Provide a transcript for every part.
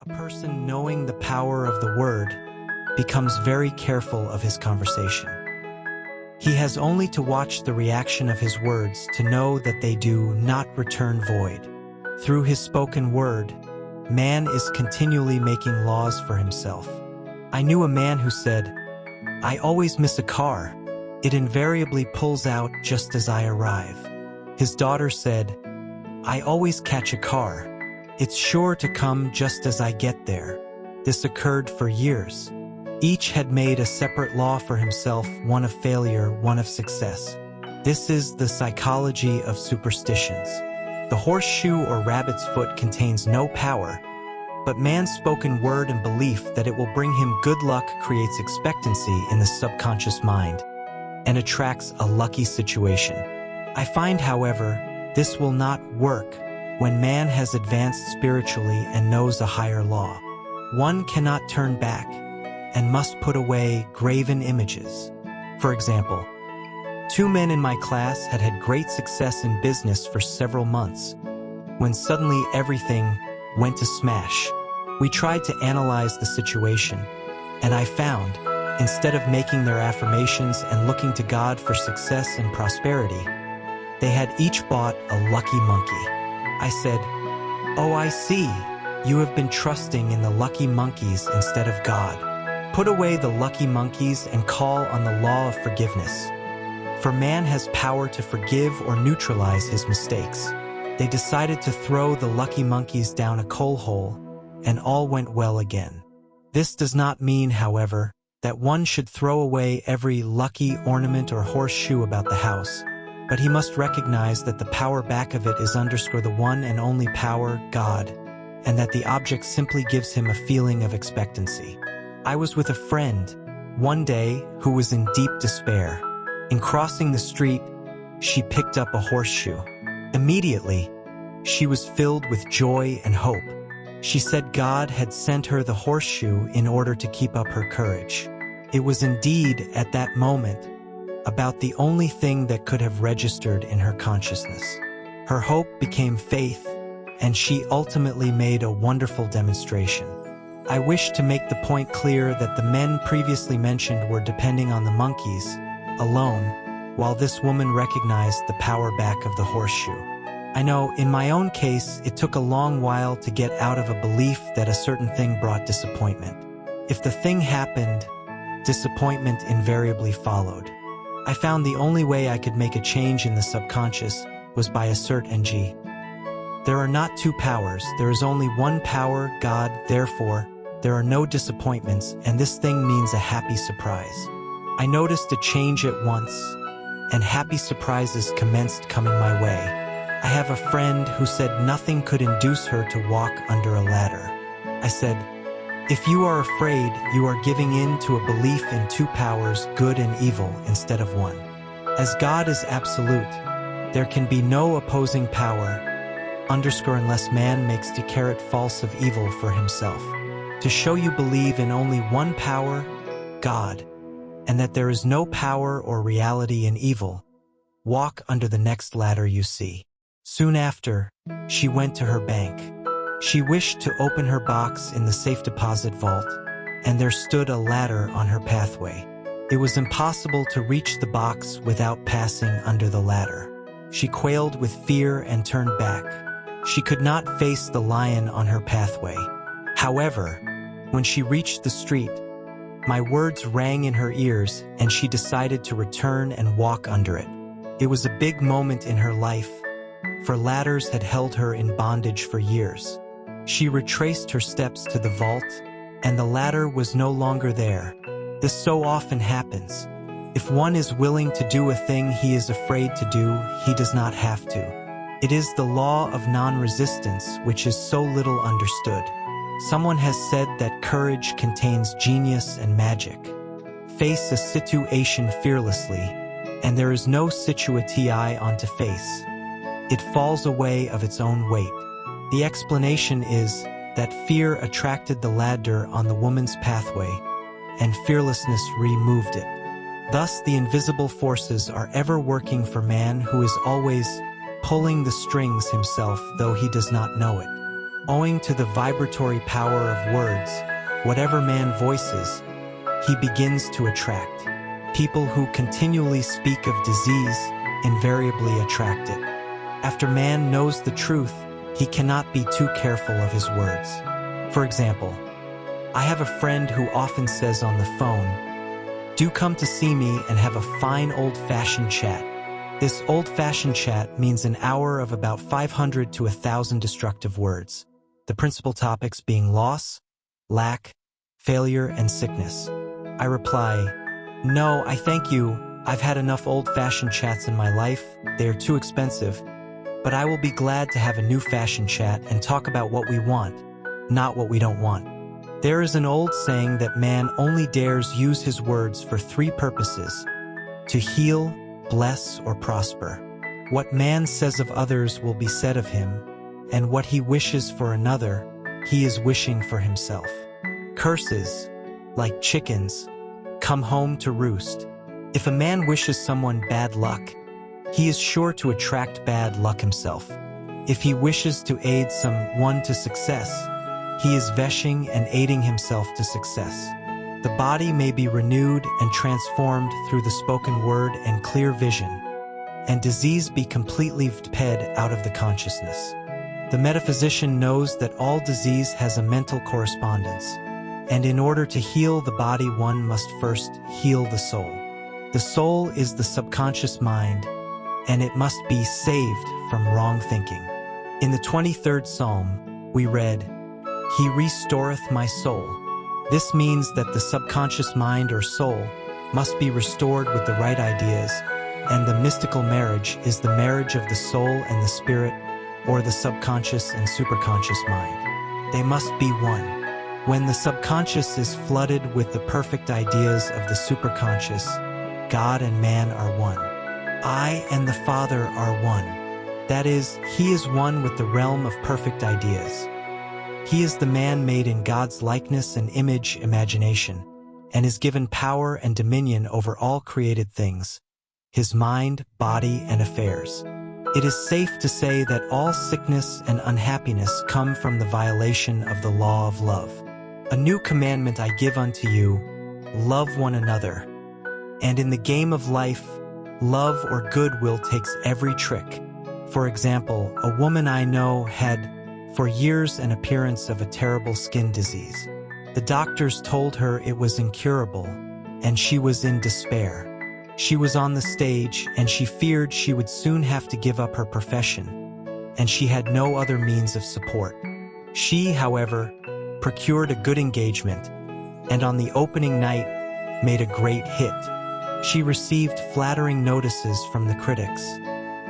A person knowing the power of the word becomes very careful of his conversation. He has only to watch the reaction of his words to know that they do not return void. Through his spoken word, man is continually making laws for himself. I knew a man who said, "I always miss a car. It invariably pulls out just as I arrive." His daughter said, "I always catch a car. It's sure to come just as I get there." This occurred for years. Each had made a separate law for himself, one of failure, one of success. This is the psychology of superstitions. The horseshoe or rabbit's foot contains no power, but man's spoken word and belief that it will bring him good luck creates expectancy in the subconscious mind and attracts a lucky situation. I find, however, this will not work when man has advanced spiritually and knows a higher law. One cannot turn back and must put away graven images. For example, 2 men in my class had had great success in business for several months, when suddenly everything went to smash. We tried to analyze the situation, and I found, instead of making their affirmations and looking to God for success and prosperity, they had each bought a lucky monkey. I said, "Oh, I see. You have been trusting in the lucky monkeys instead of God. Put away the lucky monkeys and call on the law of forgiveness. For man has power to forgive or neutralize his mistakes." They decided to throw the lucky monkeys down a coal hole, and all went well again. This does not mean, however, that one should throw away every lucky ornament or horseshoe about the house, but he must recognize that the power back of it is the one and only power, God, and that the object simply gives him a feeling of expectancy. I was with a friend one day who was in deep despair. In crossing the street, she picked up a horseshoe. Immediately, she was filled with joy and hope. She said God had sent her the horseshoe in order to keep up her courage. It was indeed, at that moment, about the only thing that could have registered in her consciousness. Her hope became faith, and she ultimately made a wonderful demonstration. I wish to make the point clear that the men previously mentioned were depending on the monkeys alone, while this woman recognized the power back of the horseshoe. I know, in my own case, it took a long while to get out of a belief that a certain thing brought disappointment. If the thing happened, disappointment invariably followed. I found the only way I could make a change in the subconscious was by assert NG. There are not two powers, there is only one power, God, therefore, there are no disappointments, and this thing means a happy surprise. I noticed a change at once, and happy surprises commenced coming my way. I have a friend who said nothing could induce her to walk under a ladder. I said, "If you are afraid, you are giving in to a belief in two powers, good and evil, instead of one. As God is absolute, there can be no opposing power, unless man makes the carrot false of evil for himself. To show you believe in only one power, God, and that there is no power or reality in evil, walk under the next ladder you see." Soon after, she went to her bank. She wished to open her box in the safe deposit vault, and there stood a ladder on her pathway. It was impossible to reach the box without passing under the ladder. She quailed with fear and turned back. She could not face the lion on her pathway. However, when she reached the street, my words rang in her ears, and she decided to return and walk under it. It was a big moment in her life, for ladders had held her in bondage for years. She retraced her steps to the vault, and the ladder was no longer there. This so often happens. If one is willing to do a thing he is afraid to do, he does not have to. It is the law of non-resistance which is so little understood. Someone has said that courage contains genius and magic. Face a situation fearlessly, and there is no situati on to face. It falls away of its own weight. The explanation is that fear attracted the ladder on the woman's pathway, and fearlessness removed it. Thus, the invisible forces are ever working for man who is always pulling the strings himself, though he does not know it. Owing to the vibratory power of words, whatever man voices, he begins to attract. People who continually speak of disease invariably attract it. After man knows the truth, he cannot be too careful of his words. For example, I have a friend who often says on the phone, "Do come to see me and have a fine old-fashioned chat." This old-fashioned chat means an hour of about 500 to 1,000 destructive words, the principal topics being loss, lack, failure, and sickness. I reply, "No, I thank you. I've had enough old-fashioned chats in my life. They are too expensive. But I will be glad to have a new-fashioned chat and talk about what we want, not what we don't want." There is an old saying that man only dares use his words for three purposes: to heal, bless, or prosper. What man says of others will be said of him, and what he wishes for another, he is wishing for himself. Curses, like chickens, come home to roost. If a man wishes someone bad luck, he is sure to attract bad luck himself. If he wishes to aid someone to success, he is wishing and aiding himself to success. The body may be renewed and transformed through the spoken word and clear vision, and disease be completely sped out of the consciousness. The metaphysician knows that all disease has a mental correspondence, and in order to heal the body, one must first heal the soul. The soul is the subconscious mind, and it must be saved from wrong thinking. In the 23rd Psalm, we read, "He restoreth my soul." This means that the subconscious mind or soul must be restored with the right ideas, and the mystical marriage is the marriage of the soul and the spirit, or the subconscious and superconscious mind. They must be one. When the subconscious is flooded with the perfect ideas of the superconscious, God and man are one. I and the Father are one. That is, he is one with the realm of perfect ideas. He is the man made in God's likeness and image imagination, and is given power and dominion over all created things, his mind, body, and affairs. It is safe to say that all sickness and unhappiness come from the violation of the law of love. A new commandment I give unto you, love one another. And in the game of life, love or goodwill takes every trick. For example, a woman I know had for years an appearance of a terrible skin disease. The doctors told her it was incurable, and she was in despair. She was on the stage, and she feared she would soon have to give up her profession, and she had no other means of support. She, however, procured a good engagement, and on the opening night made a great hit. She received flattering notices from the critics,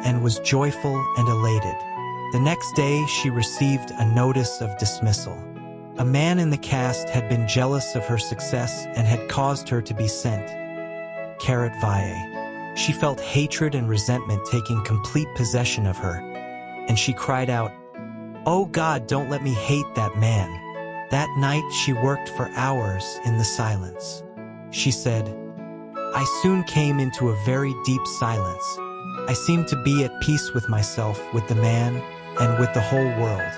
and was joyful and elated. The next day she received a notice of dismissal. A man in the cast had been jealous of her success and had caused her to be sent. She felt hatred and resentment taking complete possession of her, and she cried out, "Oh God, don't let me hate that man." That night she worked for hours in the silence. She said, "I soon came into a very deep silence. I seemed to be at peace with myself, with the man, and with the whole world."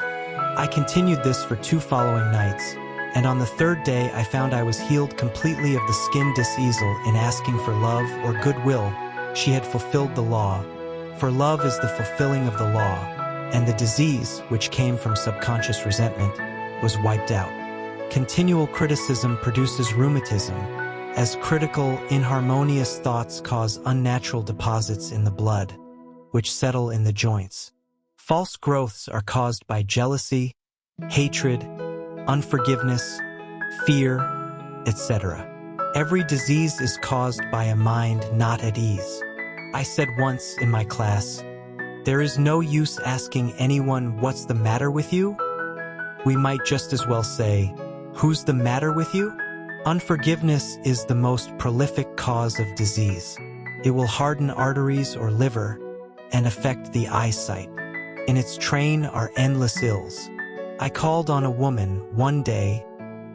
I continued this for 2 following nights, and on the 3rd day I found I was healed completely of the skin disease. In asking for love or goodwill, she had fulfilled the law, for love is the fulfilling of the law, and the disease, which came from subconscious resentment, was wiped out. Continual criticism produces rheumatism, as critical, inharmonious thoughts cause unnatural deposits in the blood, which settle in the joints. False growths are caused by jealousy, hatred, unforgiveness, fear, etc. Every disease is caused by a mind not at ease. I said once in my class, "There is no use asking anyone what's the matter with you. We might just as well say, who's the matter with you?" Unforgiveness is the most prolific cause of disease. It will harden arteries or liver and affect the eyesight. In its train are endless ills. I called on a woman one day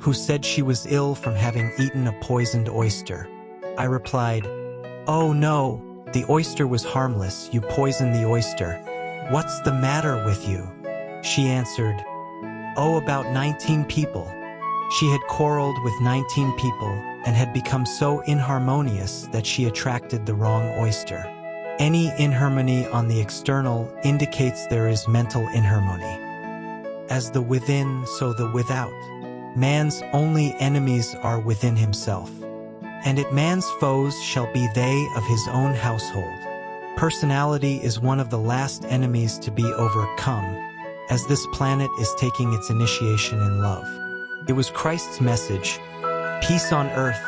who said she was ill from having eaten a poisoned oyster. I replied, "Oh no, the oyster was harmless, you poisoned the oyster. What's the matter with you?" She answered, Oh, about 19 people. She had quarreled with 19 people and had become so inharmonious that she attracted the wrong oyster. Any inharmony on the external indicates there is mental inharmony. As the within, so the without. Man's only enemies are within himself. And it man's foes shall be they of his own household. Personality is one of the last enemies to be overcome, as this planet is taking its initiation in love. It was Christ's message, peace on earth,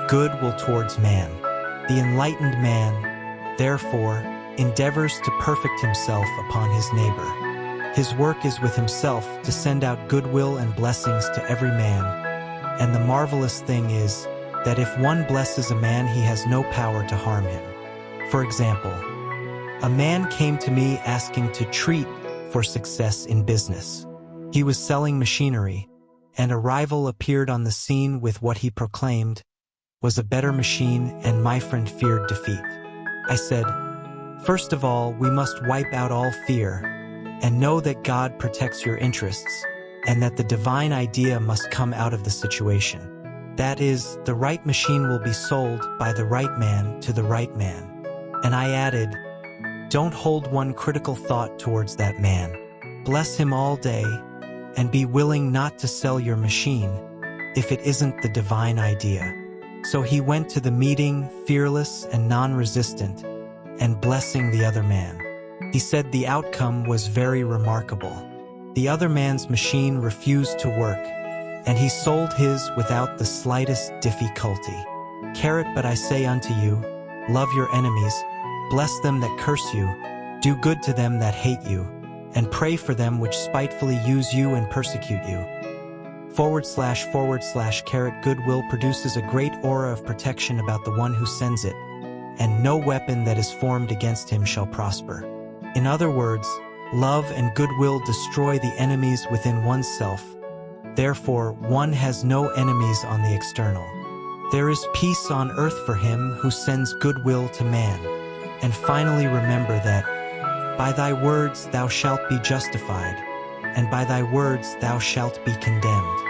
goodwill towards man. The enlightened man, therefore, endeavors to perfect himself upon his neighbor. His work is with himself to send out goodwill and blessings to every man. And the marvelous thing is that if one blesses a man, he has no power to harm him. For example, a man came to me asking to treat for success in business. He was selling machinery, and a rival appeared on the scene with what he proclaimed was a better machine, and my friend feared defeat. I said, first of all, we must wipe out all fear and know that God protects your interests and that the divine idea must come out of the situation. That is, the right machine will be sold by the right man to the right man. And I added, don't hold one critical thought towards that man. Bless him all day and be willing not to sell your machine if it isn't the divine idea. So he went to the meeting fearless and non-resistant and blessing the other man. He said the outcome was very remarkable. The other man's machine refused to work, and he sold his without the slightest difficulty. But I say unto you, love your enemies, bless them that curse you, do good to them that hate you, and pray for them which spitefully use you and persecute you. / Goodwill produces a great aura of protection about the one who sends it, and no weapon that is formed against him shall prosper. In other words, love and goodwill destroy the enemies within oneself. Therefore, one has no enemies on the external. There is peace on earth for him who sends goodwill to man. And finally remember that, by thy words thou shalt be justified, and by thy words thou shalt be condemned.